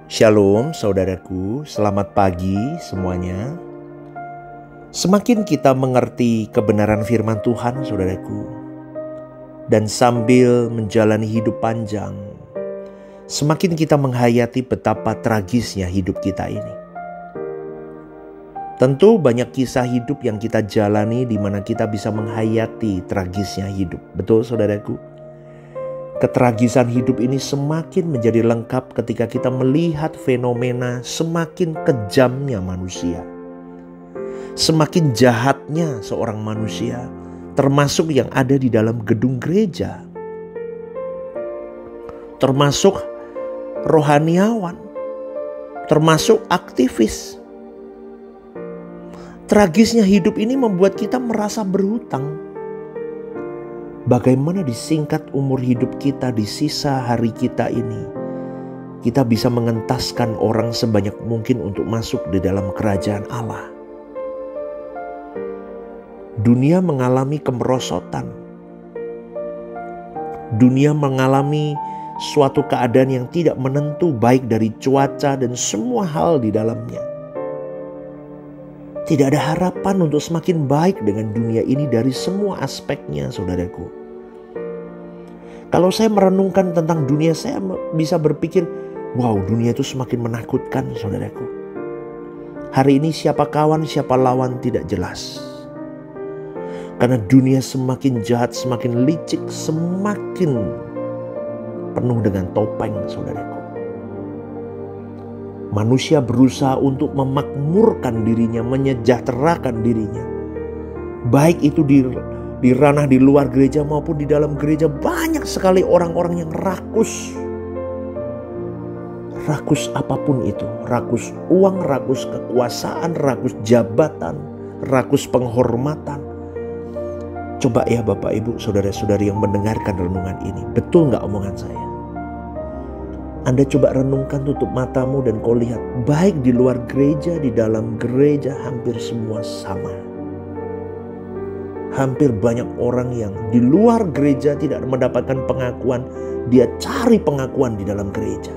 Shalom saudaraku, selamat pagi semuanya. Semakin kita mengerti kebenaran firman Tuhan saudaraku, dan sambil menjalani hidup panjang, semakin kita menghayati betapa tragisnya hidup kita ini. Tentu banyak kisah hidup yang kita jalani di mana kita bisa menghayati tragisnya hidup. Betul saudaraku? Ketragisan hidup ini semakin menjadi lengkap ketika kita melihat fenomena semakin kejamnya manusia. Semakin jahatnya seorang manusia, termasuk yang ada di dalam gedung gereja. Termasuk rohaniawan, termasuk aktivis. Tragisnya hidup ini membuat kita merasa berhutang. Bagaimana disingkat umur hidup kita di sisa hari kita ini, kita bisa mengentaskan orang sebanyak mungkin untuk masuk di dalam kerajaan Allah. Dunia mengalami kemerosotan. Dunia mengalami suatu keadaan yang tidak menentu, baik dari cuaca dan semua hal di dalamnya. Tidak ada harapan untuk semakin baik dengan dunia ini dari semua aspeknya, saudaraku. Kalau saya merenungkan tentang dunia, saya bisa berpikir, wow, dunia itu semakin menakutkan, saudaraku. Hari ini siapa kawan, siapa lawan tidak jelas. Karena dunia semakin jahat, semakin licik, semakin penuh dengan topeng, saudaraku. Manusia berusaha untuk memakmurkan dirinya, menyejahterakan dirinya. Baik itu di ranah di luar gereja maupun di dalam gereja, banyak sekali orang-orang yang rakus. Rakus apapun itu, rakus uang, rakus kekuasaan, rakus jabatan, rakus penghormatan. Coba ya Bapak Ibu, saudara-saudari yang mendengarkan renungan ini, betul gak omongan saya? Anda coba renungkan, tutup matamu dan kau lihat, baik di luar gereja, di dalam gereja, hampir semua sama. Hampir banyak orang yang di luar gereja tidak mendapatkan pengakuan, dia cari pengakuan di dalam gereja.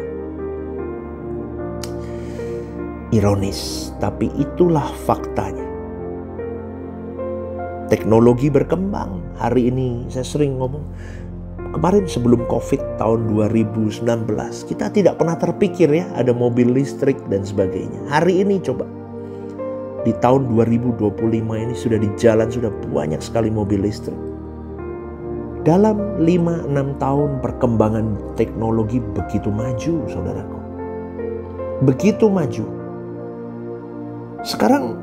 Ironis, tapi itulah faktanya. Teknologi berkembang. Hari ini saya sering ngomong, kemarin sebelum COVID tahun 2019, kita tidak pernah terpikir ya ada mobil listrik dan sebagainya. Hari ini coba, di tahun 2025 ini sudah di jalan, sudah banyak sekali mobil listrik. Dalam 5-6 tahun perkembangan teknologi begitu maju, saudaraku. Begitu maju. Sekarang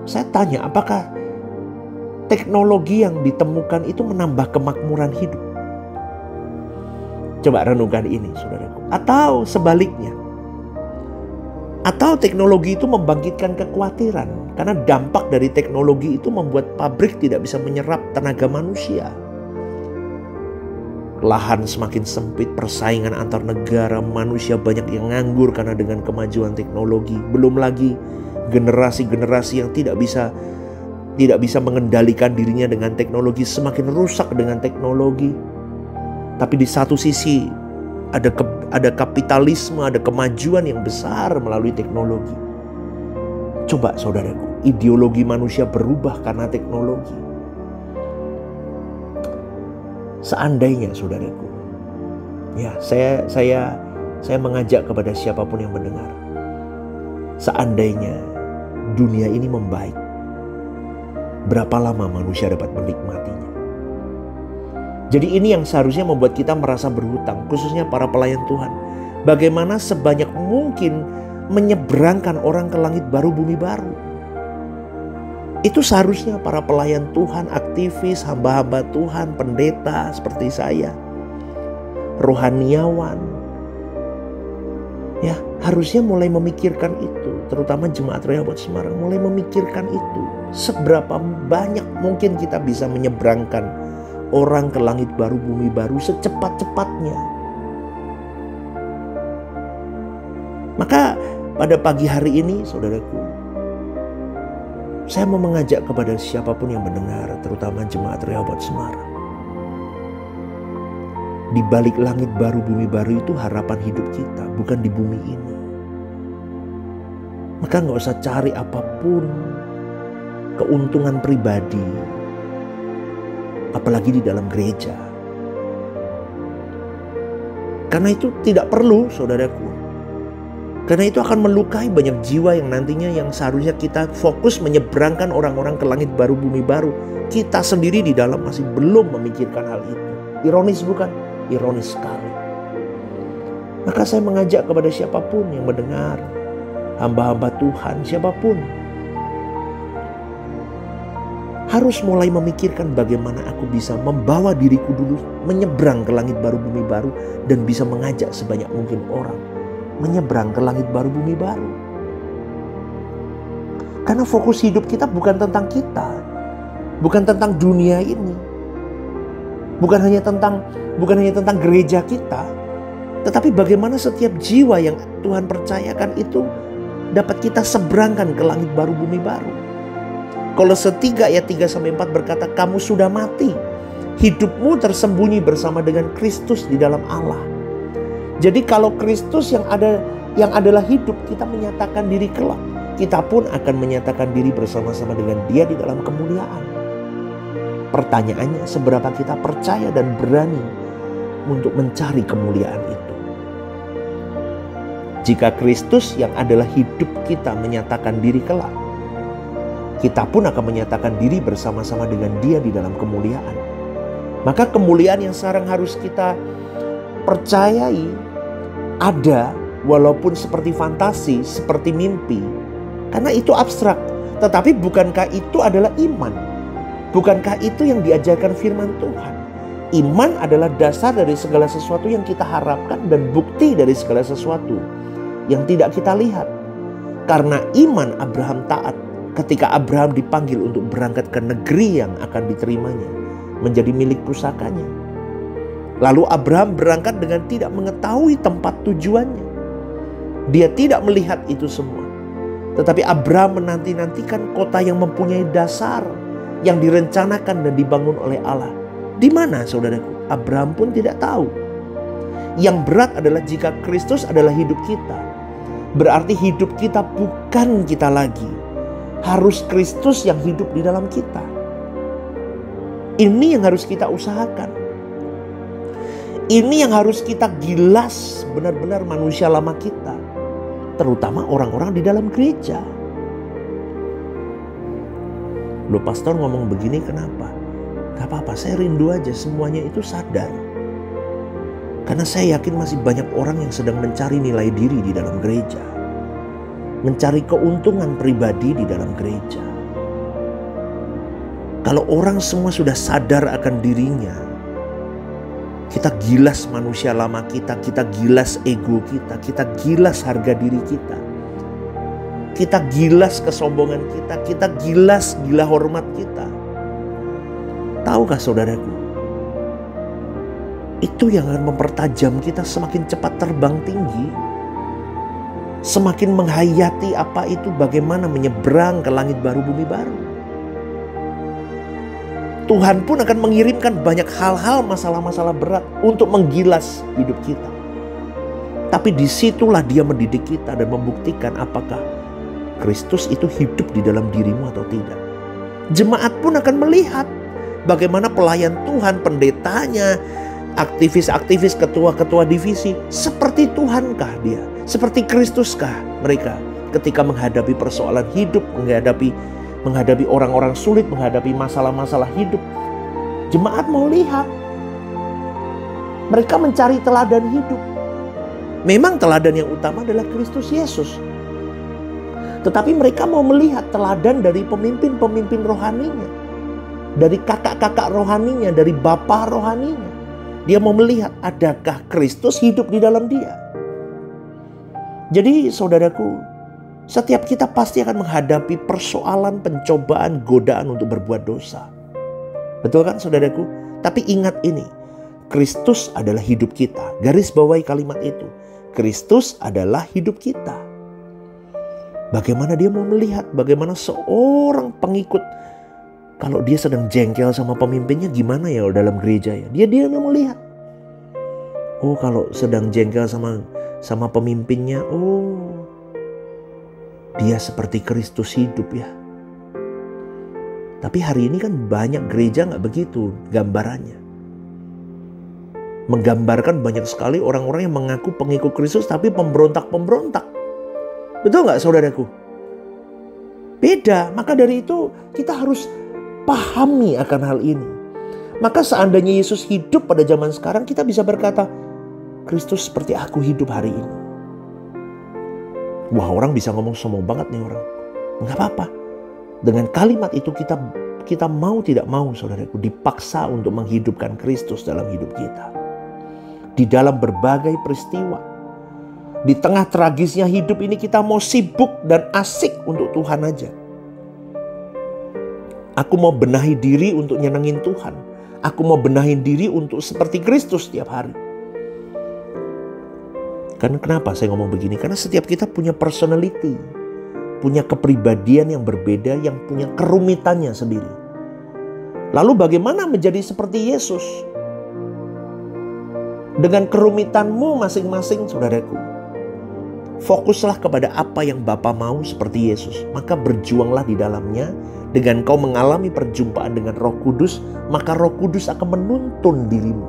saya tanya, apakah teknologi yang ditemukan itu menambah kemakmuran hidup? Coba renungkan ini, saudaraku. Atau sebaliknya. Atau teknologi itu membangkitkan kekhawatiran. Karena dampak dari teknologi itu membuat pabrik tidak bisa menyerap tenaga manusia. Lahan semakin sempit, persaingan antar negara, manusia banyak yang nganggur karena dengan kemajuan teknologi. Belum lagi generasi-generasi yang tidak bisa mengendalikan dirinya dengan teknologi, semakin rusak dengan teknologi. Tapi di satu sisi ada kapitalisme, ada kemajuan yang besar melalui teknologi. Coba saudaraku, ideologi manusia berubah karena teknologi. Seandainya saudaraku, ya saya mengajak kepada siapapun yang mendengar. Seandainya dunia ini membaik, berapa lama manusia dapat menikmatinya? Jadi ini yang seharusnya membuat kita merasa berhutang, khususnya para pelayan Tuhan. Bagaimana sebanyak mungkin menyeberangkan orang ke langit baru, bumi baru. Itu seharusnya para pelayan Tuhan, aktivis, hamba-hamba Tuhan, pendeta seperti saya, rohaniawan, ya harusnya mulai memikirkan itu. Terutama Jemaat Rehoboth Semarang mulai memikirkan itu. Seberapa banyak mungkin kita bisa menyeberangkan orang ke langit baru, bumi baru secepat-cepatnya. Maka pada pagi hari ini, saudaraku, saya mau mengajak kepada siapapun yang mendengar, terutama Jemaat Rehoboth Semarang. Di balik langit baru, bumi baru itu harapan hidup kita, bukan di bumi ini. Maka gak usah cari apapun keuntungan pribadi, apalagi di dalam gereja. Karena itu tidak perlu, saudaraku. Karena itu akan melukai banyak jiwa yang nantinya yang seharusnya kita fokus menyeberangkan orang-orang ke langit baru, bumi baru. Kita sendiri di dalam masih belum memikirkan hal itu. Ironis bukan? Ironis sekali. Maka saya mengajak kepada siapapun yang mendengar, hamba-hamba Tuhan, siapapun, harus mulai memikirkan bagaimana aku bisa membawa diriku dulu menyeberang ke langit baru, bumi baru, dan bisa mengajak sebanyak mungkin orang menyeberang ke langit baru, bumi baru. Karena fokus hidup kita bukan tentang kita, bukan tentang dunia ini, bukan hanya tentang gereja kita, tetapi bagaimana setiap jiwa yang Tuhan percayakan itu dapat kita seberangkan ke langit baru, bumi baru. Kolose 3 ayat 3-4 berkata, kamu sudah mati, hidupmu tersembunyi bersama dengan Kristus di dalam Allah. Jadi kalau Kristus yang adalah hidup, kita menyatakan diri kelak, kita pun akan menyatakan diri bersama-sama dengan Dia di dalam kemuliaan. Pertanyaannya, seberapa kita percaya dan berani untuk mencari kemuliaan itu? Jika Kristus yang adalah hidup kita menyatakan diri kelak, kita pun akan menyatakan diri bersama-sama dengan Dia di dalam kemuliaan. Maka kemuliaan yang sekarang harus kita percayai ada, walaupun seperti fantasi, seperti mimpi. Karena itu abstrak. Tetapi bukankah itu adalah iman? Bukankah itu yang diajarkan firman Tuhan? Iman adalah dasar dari segala sesuatu yang kita harapkan dan bukti dari segala sesuatu yang tidak kita lihat. Karena iman Abraham taat ketika Abraham dipanggil untuk berangkat ke negeri yang akan diterimanya, menjadi milik pusakanya. Lalu Abraham berangkat dengan tidak mengetahui tempat tujuannya. Dia tidak melihat itu semua. Tetapi Abraham menanti-nantikan kota yang mempunyai dasar, yang direncanakan dan dibangun oleh Allah. Di mana, saudaraku? Abraham pun tidak tahu. Yang berat adalah jika Kristus adalah hidup kita, berarti hidup kita bukan kita lagi. Harus Kristus yang hidup di dalam kita. Ini yang harus kita usahakan. Ini yang harus kita gilas benar-benar manusia lama kita. Terutama orang-orang di dalam gereja. Loh, pastor ngomong begini kenapa? Gak apa-apa, saya rindu aja semuanya itu sadar. Karena saya yakin masih banyak orang yang sedang mencari nilai diri di dalam gereja. Mencari keuntungan pribadi di dalam gereja. Kalau orang semua sudah sadar akan dirinya, kita gilas manusia lama kita gilas ego kita gilas harga diri kita gilas kesombongan kita gilas gila hormat kita. Tahukah saudaraku, itu yang akan mempertajam kita semakin cepat terbang tinggi, semakin menghayati apa itu bagaimana menyeberang ke langit baru, bumi baru. Tuhan pun akan mengirimkan banyak hal-hal, masalah-masalah berat untuk menggilas hidup kita. Tapi disitulah Dia mendidik kita dan membuktikan apakah Kristus itu hidup di dalam dirimu atau tidak. Jemaat pun akan melihat bagaimana pelayan Tuhan, pendetanya, aktivis-aktivis, ketua-ketua divisi, seperti Tuhankah dia? Seperti Kristuskah mereka ketika menghadapi persoalan hidup, menghadapi orang-orang sulit, menghadapi masalah-masalah hidup. Jemaat mau lihat. Mereka mencari teladan hidup. Memang teladan yang utama adalah Kristus Yesus. Tetapi mereka mau melihat teladan dari pemimpin-pemimpin rohaninya. Dari kakak-kakak rohaninya, dari bapa rohaninya. Dia mau melihat adakah Kristus hidup di dalam dia. Jadi saudaraku, setiap kita pasti akan menghadapi persoalan, pencobaan, godaan untuk berbuat dosa. Betul kan saudaraku? Tapi ingat ini, Kristus adalah hidup kita. Garis bawahi kalimat itu. Kristus adalah hidup kita. Bagaimana dia mau melihat, bagaimana seorang pengikut, kalau dia sedang jengkel sama pemimpinnya gimana ya dalam gereja ya. Dia mau melihat. Oh, kalau sedang jengkel sama pemimpinnya, oh, dia seperti Kristus hidup ya. Tapi hari ini kan banyak gereja gak begitu gambarannya. Menggambarkan banyak sekali orang-orang yang mengaku pengikut Kristus tapi pemberontak-pemberontak. Betul gak saudaraku? Beda, maka dari itu kita harus pahami akan hal ini. Maka seandainya Yesus hidup pada zaman sekarang, kita bisa berkata, Kristus seperti aku hidup hari ini. Wah, orang bisa ngomong sombong banget nih orang. Gak apa-apa. Dengan kalimat itu kita mau tidak mau saudaraku dipaksa untuk menghidupkan Kristus dalam hidup kita. Di dalam berbagai peristiwa. Di tengah tragisnya hidup ini kita mau sibuk dan asik untuk Tuhan aja. Aku mau benahi diri untuk nyenengin Tuhan. Aku mau benahi diri untuk seperti Kristus setiap hari. Kan kenapa saya ngomong begini? Karena setiap kita punya personality. Punya kepribadian yang berbeda, yang punya kerumitannya sendiri. Lalu bagaimana menjadi seperti Yesus? Dengan kerumitanmu masing-masing saudaraku. Fokuslah kepada apa yang Bapa mau seperti Yesus. Maka berjuanglah di dalamnya. Dengan kau mengalami perjumpaan dengan Roh Kudus, maka Roh Kudus akan menuntun dirimu.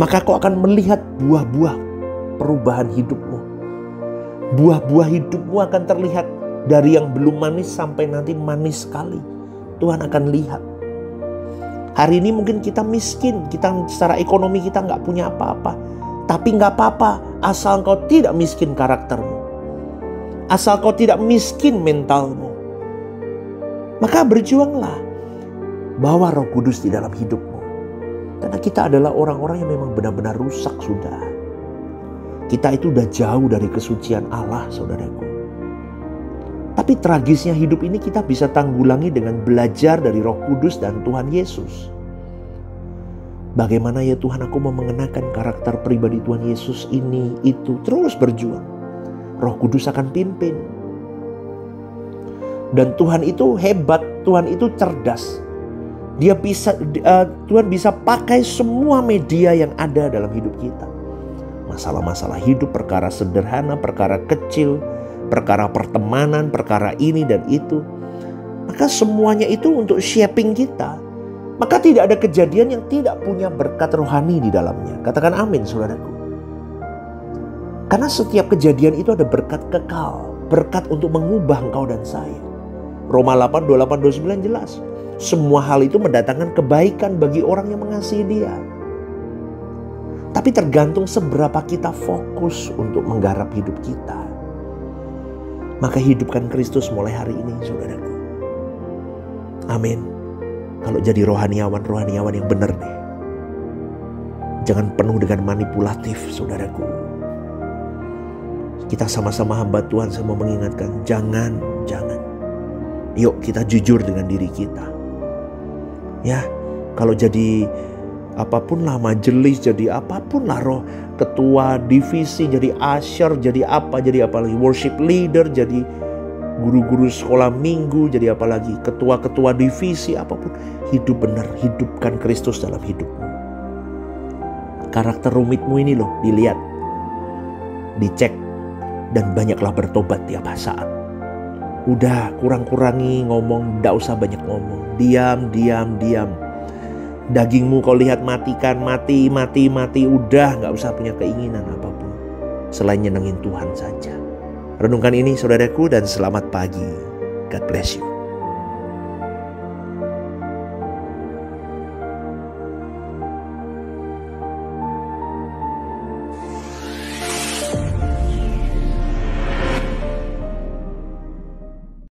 Maka kau akan melihat buah-buah perubahan hidupmu. Buah-buah hidupmu akan terlihat dari yang belum manis sampai nanti manis sekali. Tuhan akan lihat. Hari ini mungkin kita miskin, kita secara ekonomi kita nggak punya apa-apa. Tapi nggak apa-apa, asal kau tidak miskin karaktermu. Asal kau tidak miskin mentalmu. Maka berjuanglah. Bawa Roh Kudus di dalam hidupmu. Karena kita adalah orang-orang yang memang benar-benar rusak sudah. Kita itu udah jauh dari kesucian Allah, saudaraku. Tapi tragisnya hidup ini kita bisa tanggulangi dengan belajar dari Roh Kudus dan Tuhan Yesus. Bagaimana ya Tuhan, aku mau mengenakan karakter pribadi Tuhan Yesus ini, itu. Terus berjuang. Roh Kudus akan pimpin. Dan Tuhan itu hebat, Tuhan itu cerdas. Tuhan bisa pakai semua media yang ada dalam hidup kita. Masalah-masalah hidup, perkara sederhana, perkara kecil, perkara pertemanan, perkara ini dan itu. Maka semuanya itu untuk shaping kita. Maka tidak ada kejadian yang tidak punya berkat rohani di dalamnya. Katakan amin saudaraku. Karena setiap kejadian itu ada berkat kekal. Berkat untuk mengubah engkau dan saya. Roma 8, 28, 29 jelas. Semua hal itu mendatangkan kebaikan bagi orang yang mengasihi Dia. Tapi tergantung seberapa kita fokus untuk menggarap hidup kita. Maka hidupkan Kristus mulai hari ini saudaraku. Amin. Kalau jadi rohaniawan yang benar deh. Jangan penuh dengan manipulatif saudaraku. Kita sama-sama hamba Tuhan, saya mau mengingatkan. Jangan. Yuk kita jujur dengan diri kita. Ya, kalau jadi apapun lah, majelis, jadi apapun lah, roh ketua divisi, jadi asyar, jadi apa lagi, worship leader, jadi guru-guru sekolah minggu, jadi apa lagi, ketua-ketua divisi, apapun. Hidup benar, hidupkan Kristus dalam hidupmu. Karakter rumitmu ini loh, dilihat, dicek, dan banyaklah bertobat tiap saat. Udah, kurang-kurangi ngomong, gak usah banyak ngomong. Diam. Dagingmu kau lihat matikan, mati. Udah, gak usah punya keinginan apapun selain nyenengin Tuhan saja. Renungkan ini saudaraku dan selamat pagi. God bless you.